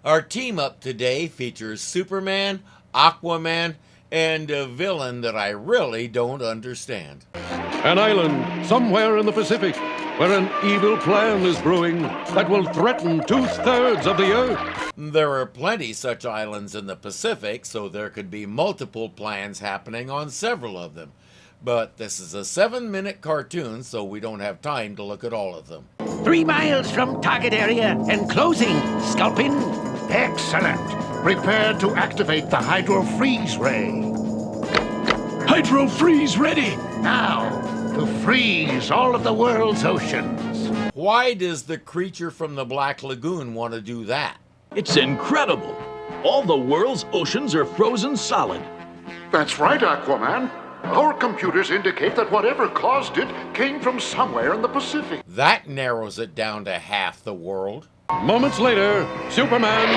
Our team up today features Superman, Aquaman, and a villain that I really don't understand. An island somewhere in the Pacific where an evil plan is brewing that will threaten 2/3 of the Earth. There are plenty such islands in the Pacific, so there could be multiple plans happening on several of them. But this is a 7-minute cartoon, so we don't have time to look at all of them. 3 miles from target area and closing, Sculpin. Excellent. Prepare to activate the hydro-freeze ray. Hydro-freeze ready! Now, to freeze all of the world's oceans. Why does the creature from the Black Lagoon want to do that? It's incredible! All the world's oceans are frozen solid. That's right, Aquaman. Our computers indicate that whatever caused it came from somewhere in the Pacific. That narrows it down to half the world. Moments later, Superman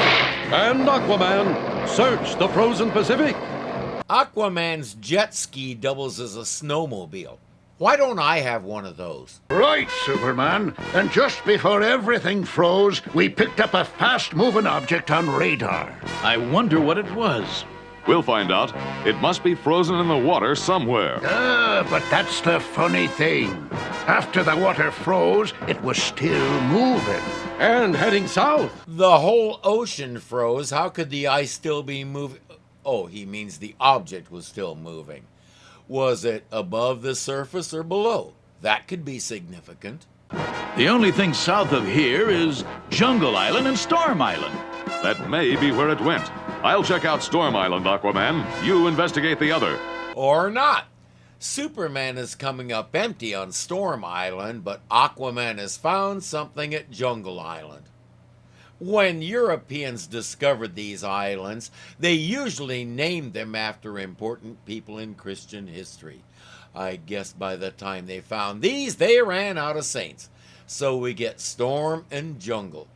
and Aquaman search the frozen Pacific. Aquaman's jet ski doubles as a snowmobile. Why don't I have one of those? Right, Superman. And just before everything froze, we picked up a fast-moving object on radar. I wonder what it was. We'll find out. It must be frozen in the water somewhere. But that's the funny thing. After the water froze, it was still moving. And heading south. The whole ocean froze. How could the ice still be moving? Oh, he means the object was still moving. Was it above the surface or below? That could be significant. The only thing south of here is Jungle Island and Storm Island. That may be where it went. I'll check out Storm Island, Aquaman. You investigate the other. Or not. Superman is coming up empty on Storm Island, but Aquaman has found something at Jungle Island. When Europeans discovered these islands, they usually named them after important people in Christian history. I guess by the time they found these, they ran out of saints. So we get Storm and Jungle.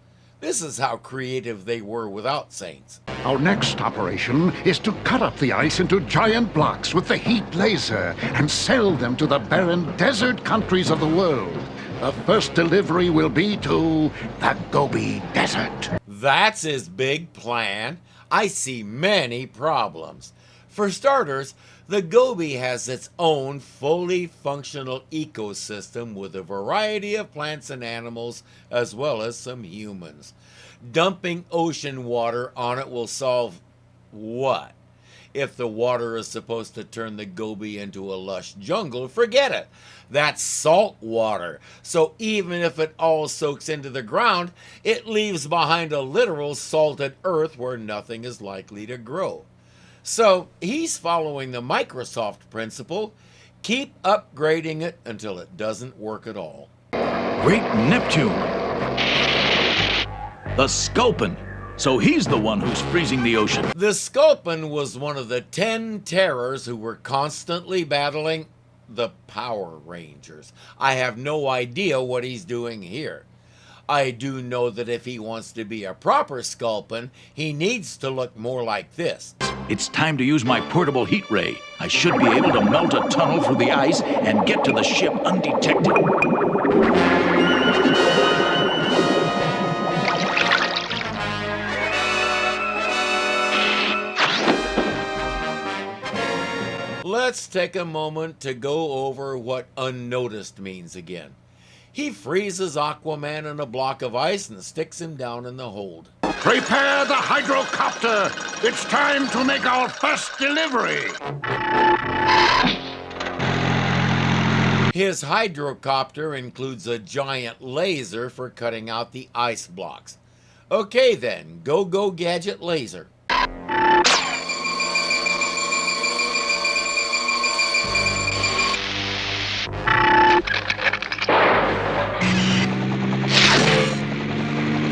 This is how creative they were without saints. Our next operation is to cut up the ice into giant blocks with the heat laser and sell them to the barren desert countries of the world. The first delivery will be to the Gobi Desert. That's his big plan. I see many problems. For starters, the Gobi has its own fully functional ecosystem with a variety of plants and animals, as well as some humans. Dumping ocean water on it will solve what? If the water is supposed to turn the Gobi into a lush jungle, forget it. That's salt water. So even if it all soaks into the ground, it leaves behind a literal salted earth where nothing is likely to grow. So he's following the Microsoft principle. Keep upgrading it until it doesn't work at all. Great Neptune! The Sculpin! So he's the one who's freezing the ocean. The Sculpin was one of the 10 terrors who were constantly battling the Power Rangers. I have no idea what he's doing here. I do know that if he wants to be a proper Sculpin, he needs to look more like this. It's time to use my portable heat ray. I should be able to melt a tunnel through the ice and get to the ship undetected. Let's take a moment to go over what unnoticed means again. He freezes Aquaman in a block of ice and sticks him down in the hold. Prepare the hydrocopter. It's time to make our first delivery. His hydrocopter includes a giant laser for cutting out the ice blocks. Okay then, go gadget laser.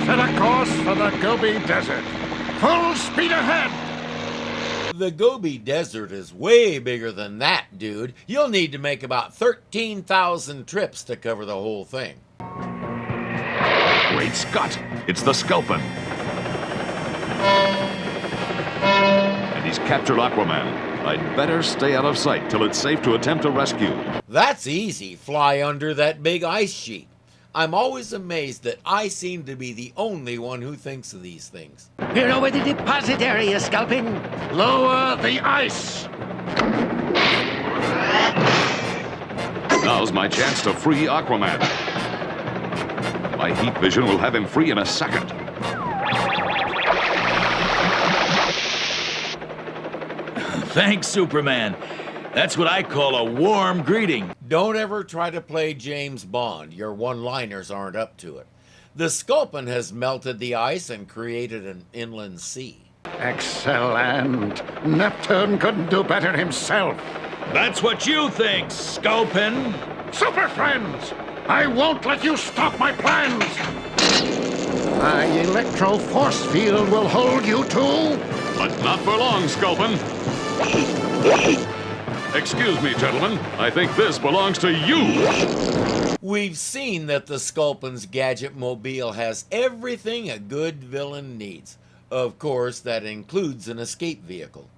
Set a course for the Gobi Desert. Full speed ahead. The Gobi Desert is way bigger than that, dude. You'll need to make about 13,000 trips to cover the whole thing. Great Scott! It's the Sculpin. And he's captured Aquaman. I'd better stay out of sight till it's safe to attempt a rescue. That's easy. Fly under that big ice sheet. I'm always amazed that I seem to be the only one who thinks of these things. We're over the deposit area, Sculpin. Lower the ice! Now's my chance to free Aquaman. My heat vision will have him free in a second. Thanks, Superman. That's what I call a warm greeting. Don't ever try to play James Bond. Your one-liners aren't up to it. The sculpin has melted the ice and created an inland sea. Excellent. Neptune couldn't do better himself. That's what you think, Sculpin. Super friends! I won't let you stop my plans! My electro force field will hold you too. But not for long, Sculpin. Excuse me, gentlemen. I think this belongs to you. We've seen that the Sculpin's gadget mobile has everything a good villain needs. Of course, that includes an escape vehicle.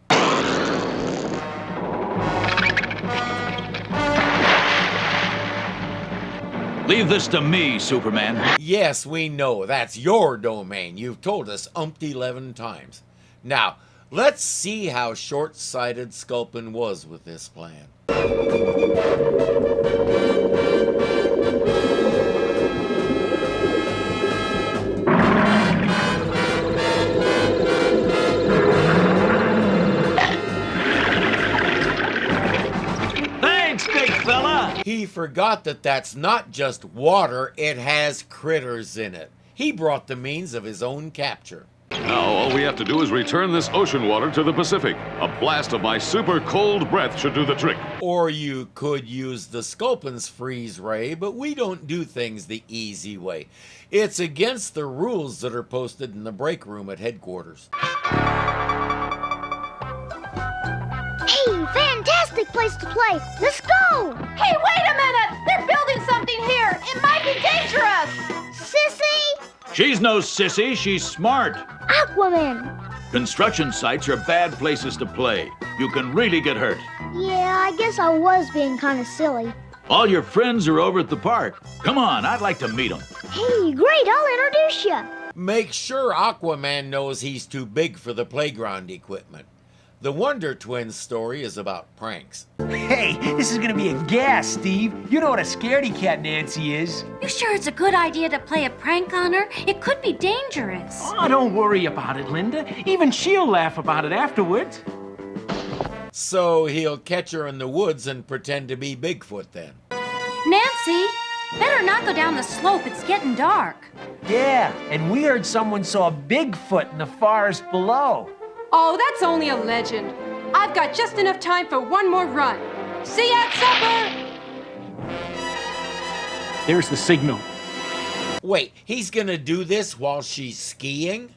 Leave this to me, Superman. Yes, we know. That's your domain. You've told us umpty-11 times. Now, let's see how short-sighted Sculpin was with this plan. Thanks, big fella. He forgot that that's not just water, it has critters in it. He brought the means of his own capture. Now all we have to do is return this ocean water to the Pacific. A blast of my super cold breath should do the trick. Or you could use the Sculpin's freeze ray, but we don't do things the easy way. It's against the rules that are posted in the break room at headquarters. Hey, fantastic place to play. Let's go. Hey, wait a minute! They're building something here. It might be dangerous. Sissy! She's no sissy, she's smart. Aquaman. Construction sites are bad places to play. You can really get hurt. Yeah, I guess I was being kind of silly. All your friends are over at the park. Come on, I'd like to meet them. Hey, great, I'll introduce you. Make sure Aquaman knows he's too big for the playground equipment. The Wonder Twins story is about pranks. Hey, this is gonna be a gas, Steve. You know what a scaredy cat Nancy is. You sure it's a good idea to play a prank on her? It could be dangerous. Oh, don't worry about it, Linda. Even she'll laugh about it afterwards. So he'll catch her in the woods and pretend to be Bigfoot then. Nancy, better not go down the slope. It's getting dark. Yeah, and we heard someone saw Bigfoot in the forest below. Oh, that's only a legend. I've got just enough time for one more run. See you at supper! There's the signal. Wait, he's gonna do this while she's skiing?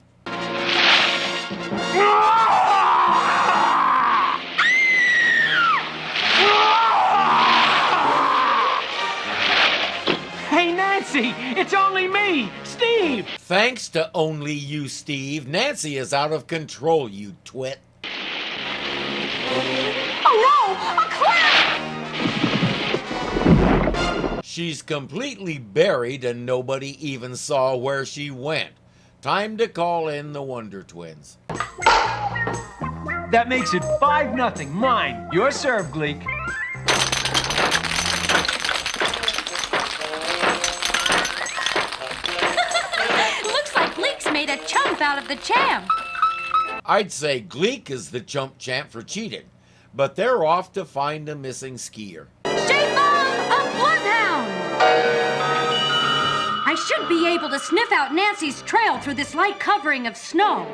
Hey, Nancy, it's only me, Steve! Thanks to only you, Steve, Nancy is out of control, you twit. Oh no! A cliff! She's completely buried and nobody even saw where she went. Time to call in the Wonder Twins. That makes it 5-0. Mine. Your serve, Gleek. Made a chump out of the champ. I'd say Gleek is the chump champ for cheating, but they're off to find a missing skier. Shape of a bloodhound. I should be able to sniff out Nancy's trail through this light covering of snow.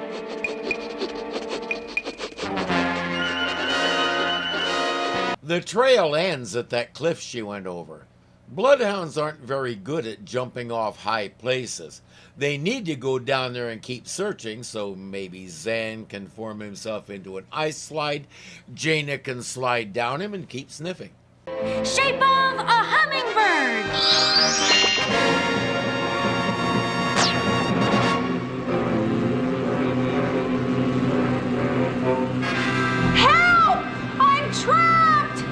The trail ends at that cliff she went over. Bloodhounds aren't very good at jumping off high places. They need to go down there and keep searching, so maybe Zan can form himself into an ice slide, Jaina can slide down him and keep sniffing. Shape of a hummingbird. Help! I'm trapped!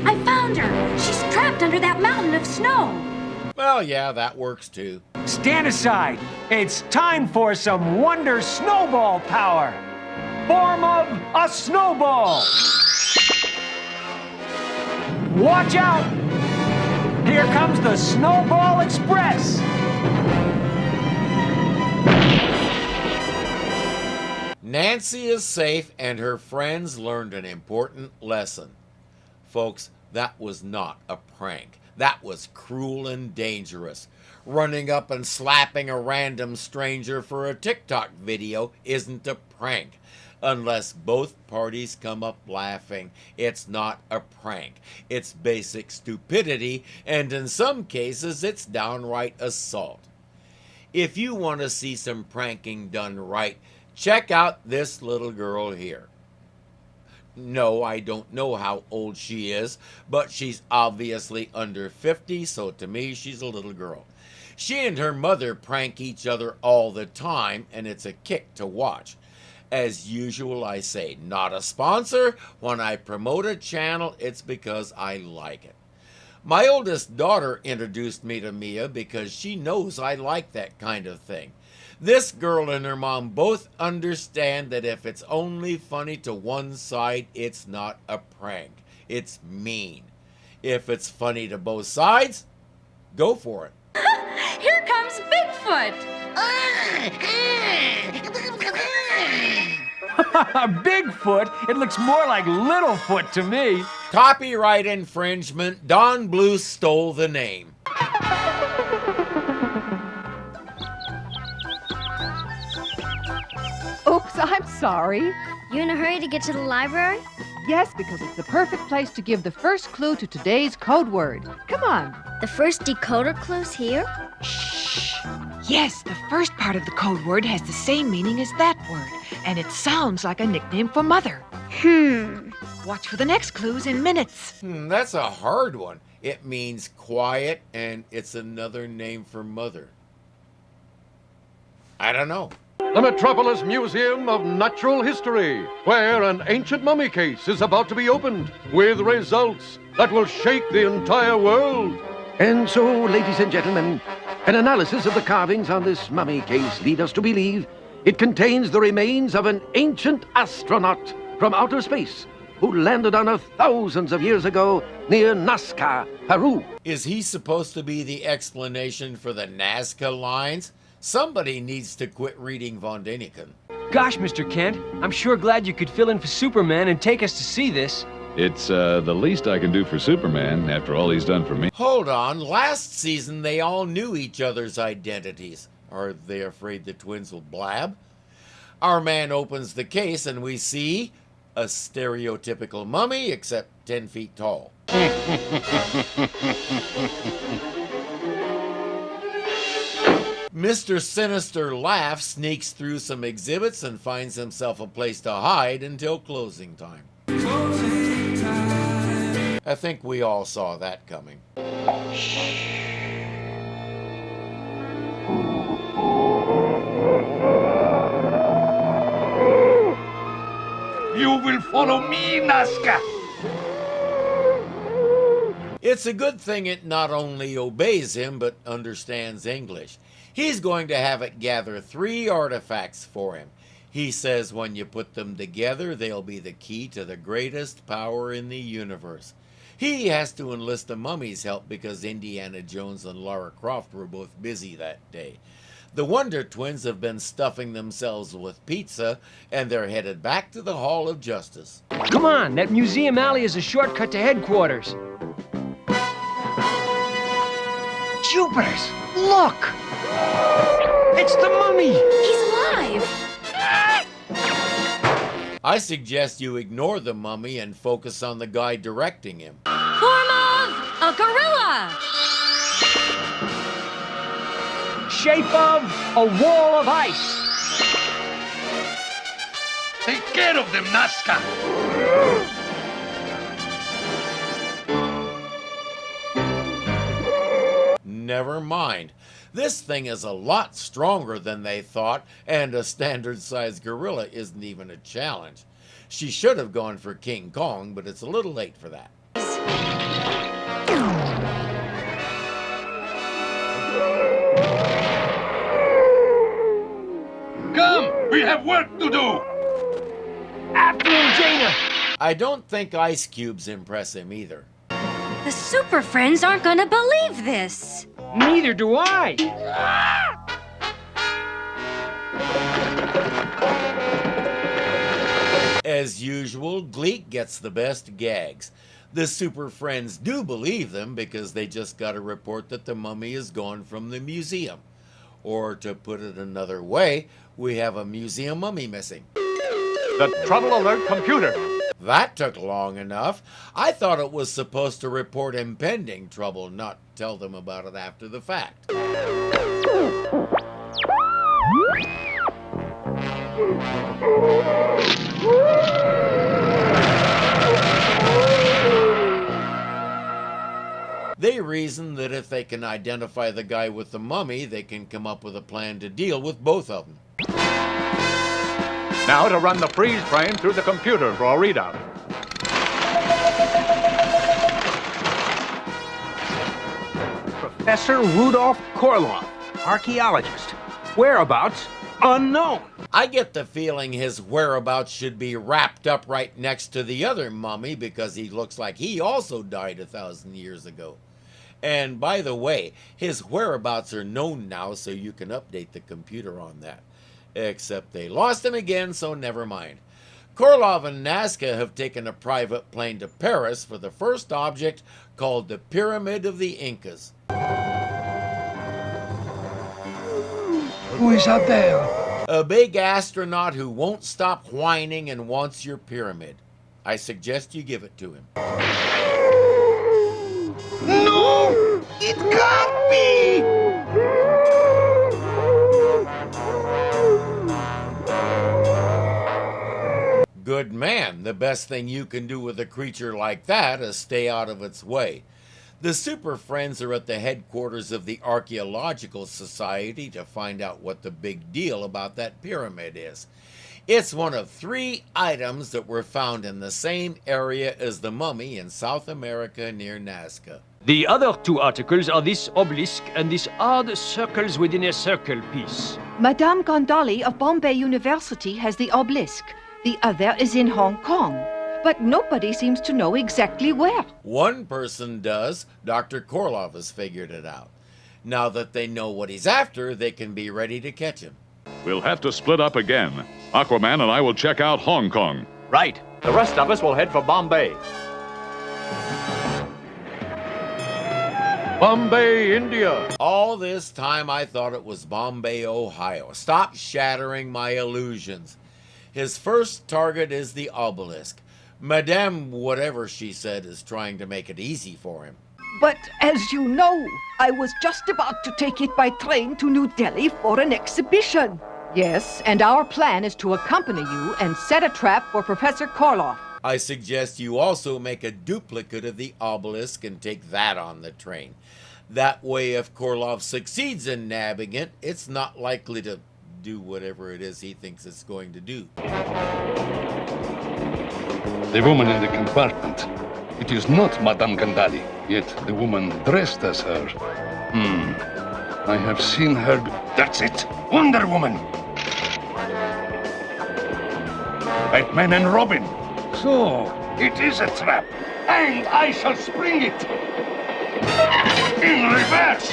I found found her! She's trapped under that mountain of snow! Well, yeah, that works too. Stand aside. It's time for some wonder snowball power. Form of a snowball. Watch out! Here comes the Snowball Express. Nancy is safe and her friends learned an important lesson. Folks, that was not a prank. That was cruel and dangerous. Running up and slapping a random stranger for a TikTok video isn't a prank. Unless both parties come up laughing, it's not a prank. It's basic stupidity, and in some cases, it's downright assault. If you want to see some pranking done right, check out this little girl here. No, I don't know how old she is, but she's obviously under 50, so to me, she's a little girl. She and her mother prank each other all the time, and it's a kick to watch. As usual, I say, not a sponsor. When I promote a channel, it's because I like it. My oldest daughter introduced me to Mia because she knows I like that kind of thing. This girl and her mom both understand that if it's only funny to one side, it's not a prank. It's mean. If it's funny to both sides, go for it. Here comes Bigfoot! Bigfoot? It looks more like Littlefoot to me. Copyright infringement. Don Bluth stole the name. Oops, I'm sorry. You in a hurry to get to the library? Yes, because it's the perfect place to give the first clue to today's code word. Come on. The first decoder clue's here? Shh. Yes, the first part of the code word has the same meaning as that word, and it sounds like a nickname for mother. Watch for the next clues in minutes. That's a hard one. It means quiet, and it's another name for mother. I don't know. The Metropolis Museum of Natural History, where an ancient mummy case is about to be opened with results that will shake the entire world. And so, ladies and gentlemen, an analysis of the carvings on this mummy case lead us to believe it contains the remains of an ancient astronaut from outer space who landed on Earth thousands of years ago near Nasca, Peru. Is he supposed to be the explanation for the Nazca lines? Somebody needs to quit reading Von Däniken. Gosh, Mr. Kent, I'm sure glad you could fill in for Superman and take us to see this. It's the least I can do for Superman after all he's done for me. Hold on, last season they all knew each other's identities. Are they afraid the twins will blab? Our man opens the case and we see a stereotypical mummy except 10 feet tall. Mr. Sinister laughs, sneaks through some exhibits, and finds himself a place to hide until closing time. I think we all saw that coming. You will follow me, Nasca. It's a good thing it not only obeys him, but understands English. He's going to have it gather 3 artifacts for him. He says when you put them together, they'll be the key to the greatest power in the universe. He has to enlist the mummy's help because Indiana Jones and Lara Croft were both busy that day. The Wonder Twins have been stuffing themselves with pizza, and they're headed back to the Hall of Justice. Come on, that museum alley is a shortcut to headquarters. Jupiters, look! It's the mummy! He's alive! I suggest you ignore the mummy and focus on the guy directing him. Form of a gorilla! Shape of a wall of ice. Take care of them, Nasca. Never mind. This thing is a lot stronger than they thought, and a standard-sized gorilla isn't even a challenge. She should have gone for King Kong, but it's a little late for that. Come, we have work to do. After him, Jaina. I don't think ice cubes impress him either. The Super Friends aren't gonna believe this. Neither do I. As usual, Gleek gets the best gags. The Super Friends do believe them because they just got a report that the mummy is gone from the museum. Or to put it another way, we have a museum mummy missing. The trouble alert computer. That took long enough. I thought it was supposed to report impending trouble, not tell them about it after the fact. They reason that if they can identify the guy with the mummy, they can come up with a plan to deal with both of them. Now to run the freeze frame through the computer for a readout. Professor Rudolph Korov, archaeologist. Whereabouts unknown. I get the feeling his whereabouts should be wrapped up right next to the other mummy because he looks like he also died 1,000 years ago. And by the way, his whereabouts are known now, so you can update the computer on that. Except they lost him again, so never mind. Korov and Nasca have taken a private plane to Paris for the first object called the Pyramid of the Incas. Who is out there? A big astronaut who won't stop whining and wants your pyramid. I suggest you give it to him. No! It can't be! Good man. The best thing you can do with a creature like that is stay out of its way. The Super Friends are at the headquarters of the Archaeological Society to find out what the big deal about that pyramid is. It's one of 3 items that were found in the same area as the mummy in South America near Nasca. The other 2 articles are this obelisk and this odd circles within a circle piece. Madame Gondali of Bombay University has the obelisk. The other is in Hong Kong. But nobody seems to know exactly where. One person does. Dr. Korov has figured it out. Now that they know what he's after, they can be ready to catch him. We'll have to split up again. Aquaman and I will check out Hong Kong. Right. The rest of us will head for Bombay. Bombay, India. All this time I thought it was Bombay, Ohio. Stop shattering my illusions. His first target is the obelisk. Madame whatever she said is trying to make it easy for him. But as you know, I was just about to take it by train to New Delhi for an exhibition. Yes, and our plan is to accompany you and set a trap for Professor Korov. I suggest you also make a duplicate of the obelisk and take that on the train. That way, if Korov succeeds in nabbing it, it's not likely to do whatever it is he thinks it's going to do. The woman in the compartment. It is not Madame Gandali, yet the woman dressed as her. I have seen her. That's it! Wonder Woman! Batman and Robin. So, it is a trap, and I shall spring it in reverse.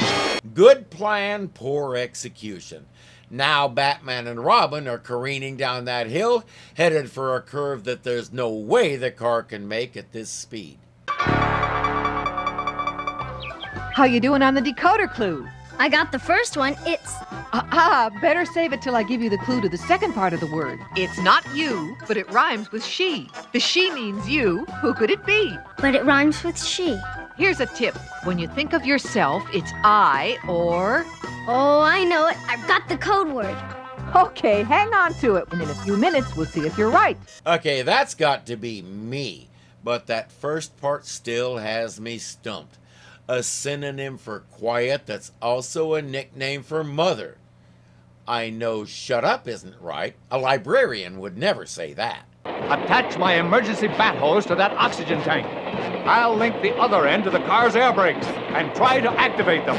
Good plan, poor execution. Now Batman and Robin are careening down that hill, headed for a curve that there's no way the car can make at this speed. How you doing on the decoder clue? I got the first one. It's... Better save it till I give you the clue to the second part of the word. It's not you, but it rhymes with she. The she means you. Who could it be? But it rhymes with she. Here's a tip. When you think of yourself, it's I or... Oh, I know it. I've got the code word. Okay, hang on to it, and in a few minutes we'll see if you're right. Okay, that's got to be me. But that first part still has me stumped. A synonym for quiet that's also a nickname for mother. I know shut up isn't right. A librarian would never say that. Attach my emergency bat hose to that oxygen tank. I'll link the other end to the car's air brakes and try to activate them.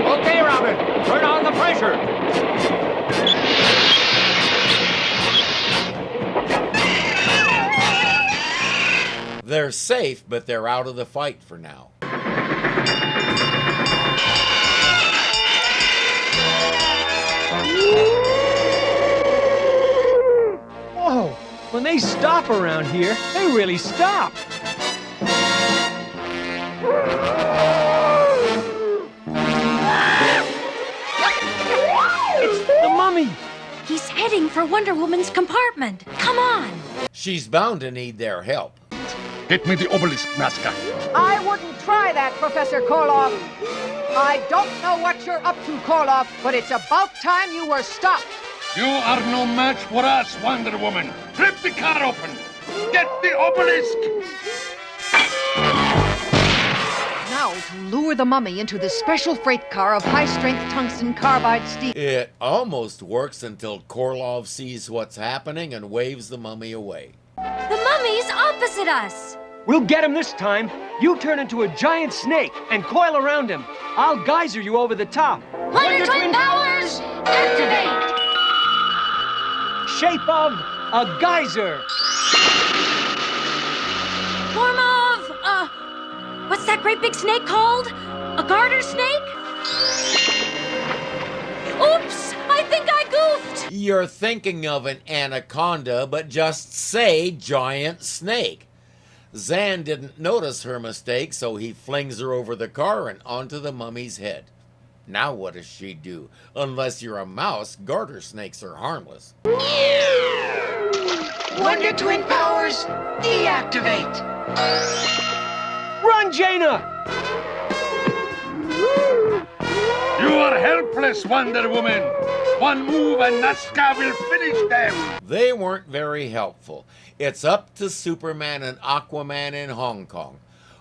Okay, Robin, turn on the pressure. They're safe, but they're out of the fight for now. Whoa! When they stop around here, they really stop. It's the mummy! He's heading for Wonder Woman's compartment. Come on! She's bound to need their help. Get me the obelisk, Nasca. I wouldn't try that, Professor Korov. I don't know what you're up to, Korov, but it's about time you were stopped. You are no match for us, Wonder Woman. Rip the car open. Get the obelisk. Now to lure the mummy into the special freight car of high-strength tungsten carbide steel. It almost works until Korov sees what's happening and waves the mummy away. The mummy's opposite us. We'll get him this time. You turn into a giant snake and coil around him. I'll geyser you over the top. Wonder Twin powers, activate! Shape of a geyser. Form of, what's that great big snake called? A garter snake? Oops, I think I goofed. You're thinking of an anaconda, but just say giant snake. Zan didn't notice her mistake, so he flings her over the car and onto the mummy's head. Now what does she do? Unless you're a mouse, garter snakes are harmless. Wonder Twin powers, deactivate! Run, Jaina! You are helpless, Wonder Woman. One move and Nasca will finish them. They weren't very helpful. It's up to Superman and Aquaman in Hong Kong.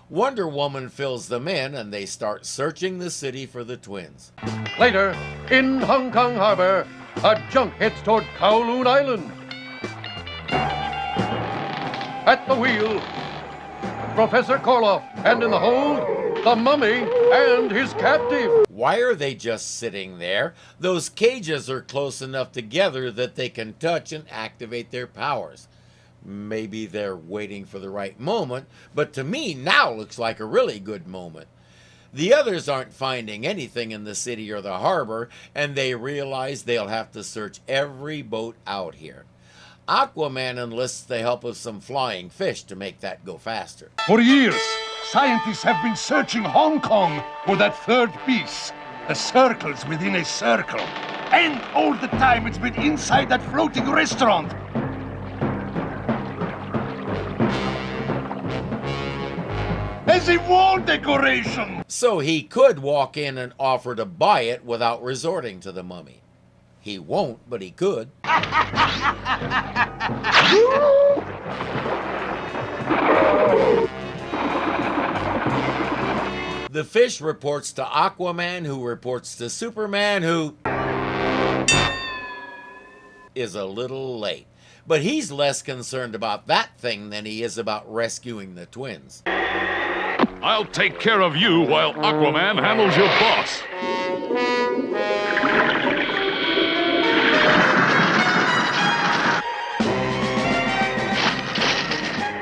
Wonder Woman fills them in and they start searching the city for the twins. Later, in Hong Kong Harbor, a junk heads toward Kowloon Island. At the wheel, Professor Koloff, and in the hold, the mummy and his captive. Why are they just sitting there? Those cages are close enough together that they can touch and activate their powers. Maybe they're waiting for the right moment, but to me now looks like a really good moment. The others aren't finding anything in the city or the harbor, and they realize they'll have to search every boat out here. Aquaman enlists the help of some flying fish to make that go faster. For years, scientists have been searching Hong Kong for that third piece. The circles within a circle. And all the time it's been inside that floating restaurant. As a wall decoration! So he could walk in and offer to buy it without resorting to the mummy. He won't, but he could. The fish reports to Aquaman, who reports to Superman, who is a little late. But he's less concerned about that thing than he is about rescuing the twins. I'll take care of you while Aquaman handles your boss.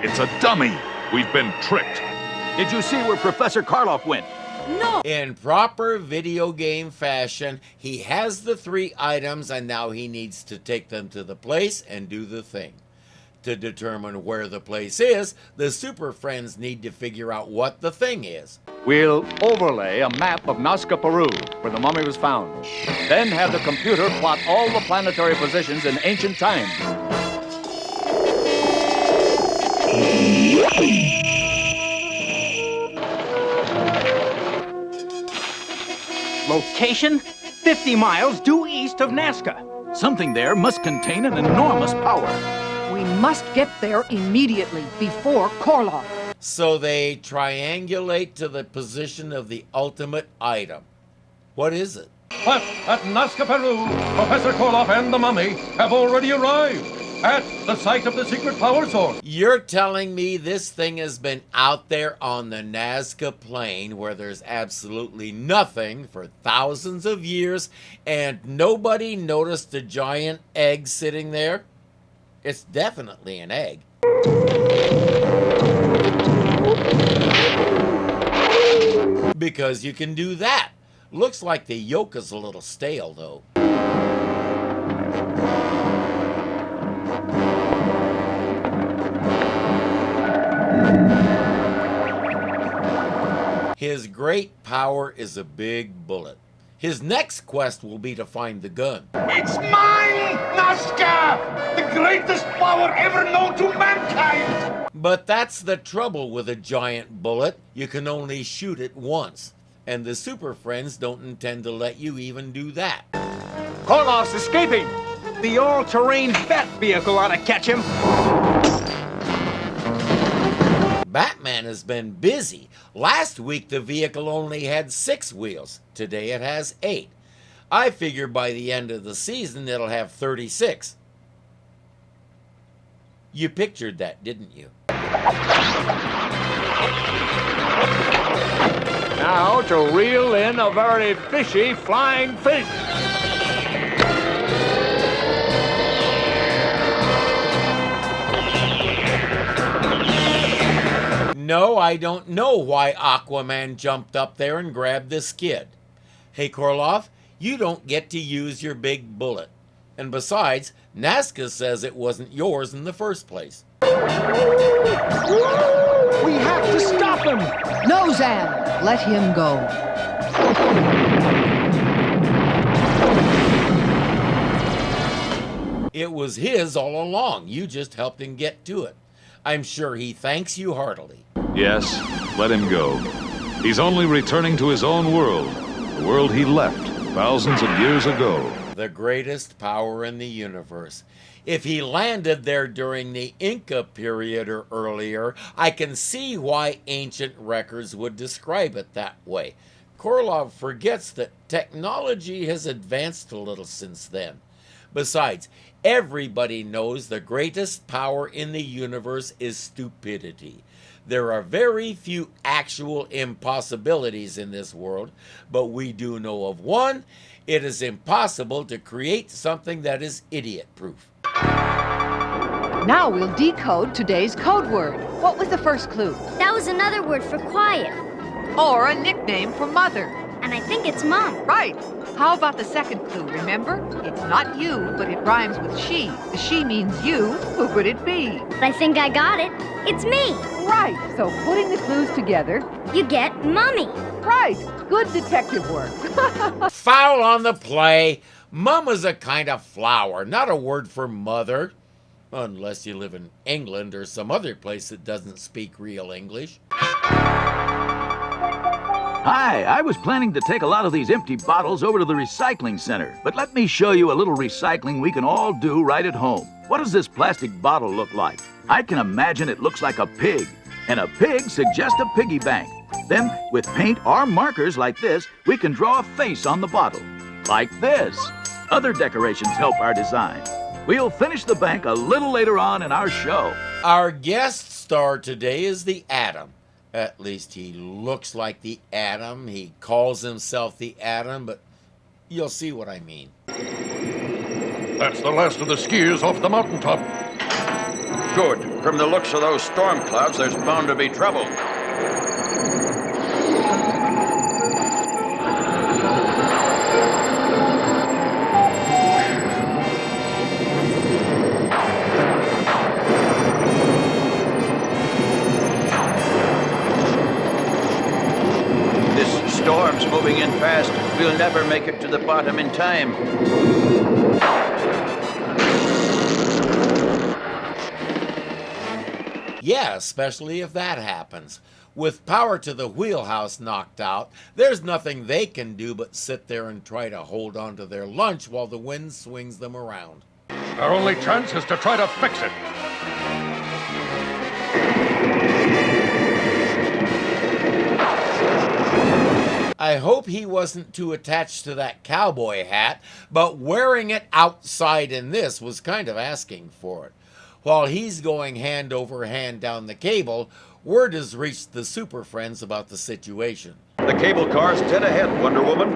It's a dummy. We've been tricked. Did you see where Professor Karloff went? No. In proper video game fashion, he has the 3 items and now he needs to take them to the place and do the thing. To determine where the place is, the Super Friends need to figure out what the thing is. We'll overlay a map of Nasca, Peril, where the mummy was found. Then have the computer plot all the planetary positions in ancient times. Location? 50 miles due east of Nasca. Something there must contain an enormous power. We must get there immediately, before Korloff. So they triangulate to the position of the ultimate item. What is it? But at Nasca, Peru, Professor Korov and the mummy have already arrived at the site of the secret power source. You're telling me this thing has been out there on the Nazca Plain where there's absolutely nothing for thousands of years and nobody noticed the giant egg sitting there? It's definitely an egg. Because you can do that. Looks like the yolk is a little stale, though. His great power is a big bullet. His next quest will be to find the gun. It's mine, Nasca! The greatest power ever known to mankind! But that's the trouble with a giant bullet. You can only shoot it once. And the Super Friends don't intend to let you even do that. Korov's escaping! The all-terrain bat vehicle ought to catch him! Batman has been busy. Last week the vehicle only had 6 wheels. Today it has 8. I figure by the end of the season it'll have 36. You pictured that, didn't you? Now to reel in a very fishy flying fish. No, I don't know why Aquaman jumped up there and grabbed the skid. Hey, Korlov, you don't get to use your big bullet. And besides, Nasca says it wasn't yours in the first place. We have to stop him! No, Zan! Let him go. It was his all along. You just helped him get to it. I'm sure he thanks you heartily. Yes, let him go. He's only returning to his own world, the world he left thousands of years ago. The greatest power in the universe. If he landed there during the Inca period or earlier, I can see why ancient records would describe it that way. Korlov forgets that technology has advanced a little since then. Besides, everybody knows the greatest power in the universe is stupidity. There are very few actual impossibilities in this world, but we do know of one. It is impossible to create something that is idiot-proof. Now we'll decode today's code word. What was the first clue? That was another word for quiet. Or a nickname for mother. And I think it's Mom. Right. How about the second clue, remember? It's not you, but it rhymes with she. The she means you. Who could it be? I think I got it. It's me. Right. So putting the clues together, you get Mummy. Right. Good detective work. Foul on the play. Mama's a kind of flower, not a word for mother. Unless you live in England or some other place that doesn't speak real English. Hi, I was planning to take a lot of these empty bottles over to the recycling center, but let me show you a little recycling we can all do right at home. What does this plastic bottle look like? I can imagine it looks like a pig, and a pig suggests a piggy bank. Then, with paint or markers like this, we can draw a face on the bottle, like this. Other decorations help our design. We'll finish the bank a little later on in our show. Our guest star today is the Atom. At least he looks like the Atom. He calls himself the Atom, but you'll see what I mean. That's the last of the skiers off the mountaintop. Good. From the looks of those storm clouds, there's bound to be trouble. Storm's moving in fast. We'll never make it to the bottom in time. Yeah, especially if that happens. With power to the wheelhouse knocked out, there's nothing they can do but sit there and try to hold on to their lunch while the wind swings them around. Our only chance is to try to fix it. I hope he wasn't too attached to that cowboy hat, but wearing it outside in this was kind of asking for it. While he's going hand over hand down the cable, word has reached the Super Friends about the situation. The cable car's dead ahead, Wonder Woman.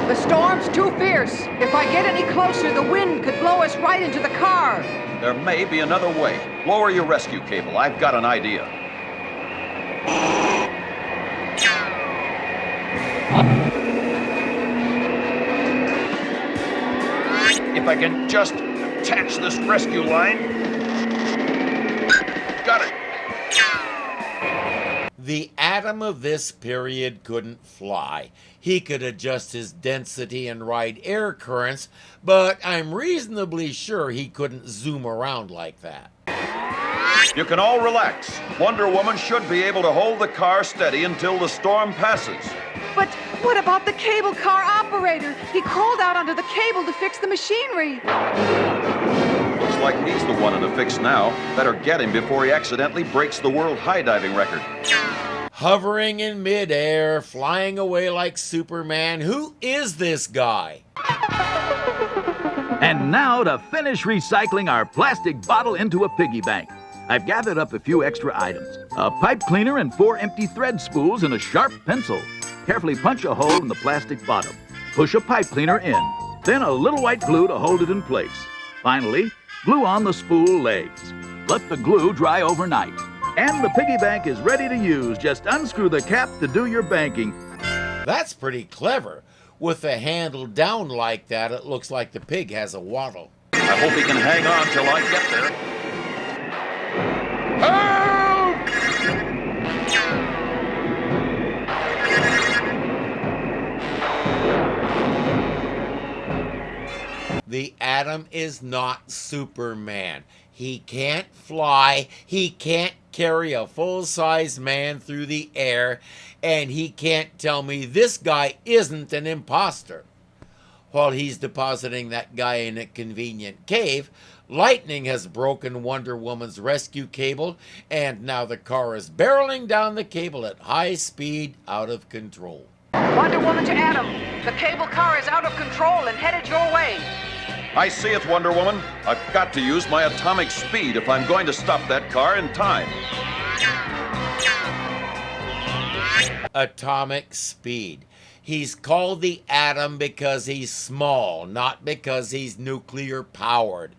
The storm's too fierce. If I get any closer, the wind could blow us right into the car. There may be another way. Lower your rescue cable. I've got an idea. If I can just attach this rescue line. Got it. The Atom of this period couldn't fly. He could adjust his density and ride air currents, but I'm reasonably sure he couldn't zoom around like that. You can all relax. Wonder Woman should be able to hold the car steady until the storm passes. But what about the cable car operator? He crawled out onto the cable to fix the machinery. Looks like he's the one in the fix now. Better get him before he accidentally breaks the world high diving record. Hovering in midair, flying away like Superman, who is this guy? And now to finish recycling our plastic bottle into a piggy bank. I've gathered up a few extra items. A pipe cleaner and 4 empty thread spools and a sharp pencil. Carefully punch a hole in the plastic bottom. Push a pipe cleaner in. Then a little white glue to hold it in place. Finally, glue on the spool legs. Let the glue dry overnight. And the piggy bank is ready to use. Just unscrew the cap to do your banking. That's pretty clever. With the handle down like that, it looks like the pig has a waddle. I hope he can hang on till I get there. The Atom is not Superman. He can't fly, he can't carry a full-size man through the air, and he can't tell me this guy isn't an imposter. While he's depositing that guy in a convenient cave, lightning has broken Wonder Woman's rescue cable, and now the car is barreling down the cable at high speed, out of control. Wonder Woman to Atom. The cable car is out of control and headed your way. I see it, Wonder Woman. I've got to use my atomic speed if I'm going to stop that car in time. Atomic speed. He's called the Atom because he's small, not because he's nuclear powered.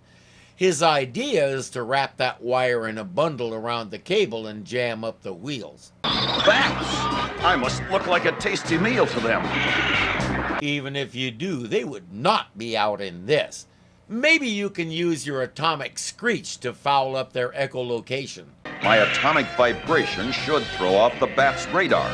His idea is to wrap that wire in a bundle around the cable and jam up the wheels. Bats! I must look like a tasty meal to them. Even if you do, they would not be out in this. Maybe you can use your atomic screech to foul up their echolocation. My atomic vibration should throw off the bat's radar.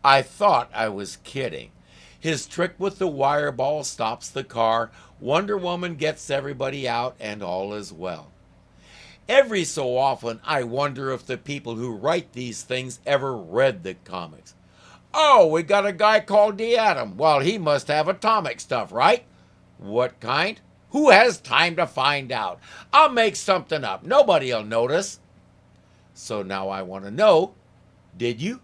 I thought I was kidding. His trick with the wire ball stops the car, Wonder Woman gets everybody out, and all is well. Every so often, I wonder if the people who write these things ever read the comics. Oh, we got a guy called the Atom. Well, he must have atomic stuff, right? What kind? Who has time to find out? I'll make something up. Nobody'll notice. So now I want to know, did you?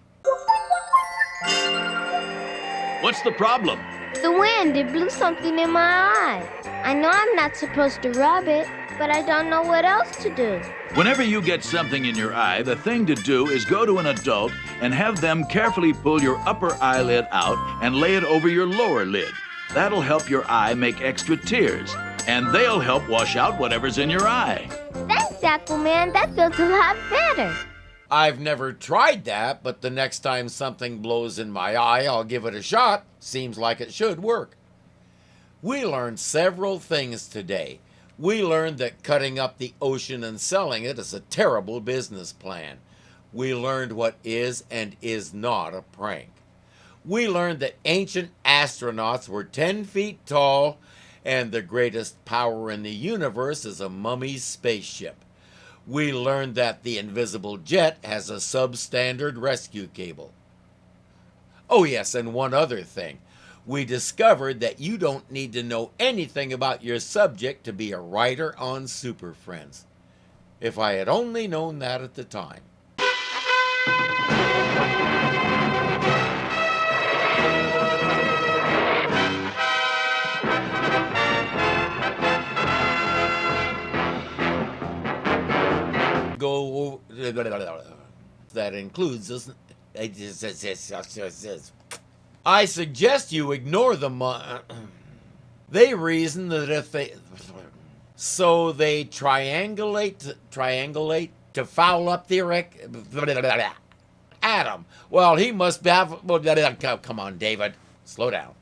What's the problem? The wind, it blew something in my eye. I know I'm not supposed to rub it, but I don't know what else to do. Whenever you get something in your eye, the thing to do is go to an adult and have them carefully pull your upper eyelid out and lay it over your lower lid. That'll help your eye make extra tears, and they'll help wash out whatever's in your eye. Thanks, Aquaman. That feels a lot better. I've never tried that, but the next time something blows in my eye, I'll give it a shot. Seems like it should work. We learned several things today. We learned that cutting up the ocean and selling it is a terrible business plan. We learned what is and is not a prank. We learned that ancient astronauts were 10 feet tall, and the greatest power in the universe is a mummy spaceship. We learned that the invisible jet has a substandard rescue cable. Oh yes, and one other thing. We discovered that you don't need to know anything about your subject to be a writer on Super Friends. If I had only known that at the time. Go. That includes this. I suggest you ignore the they reason that if they so they triangulate to foul up the Adam. Well, he must have. Come on, David, slow down.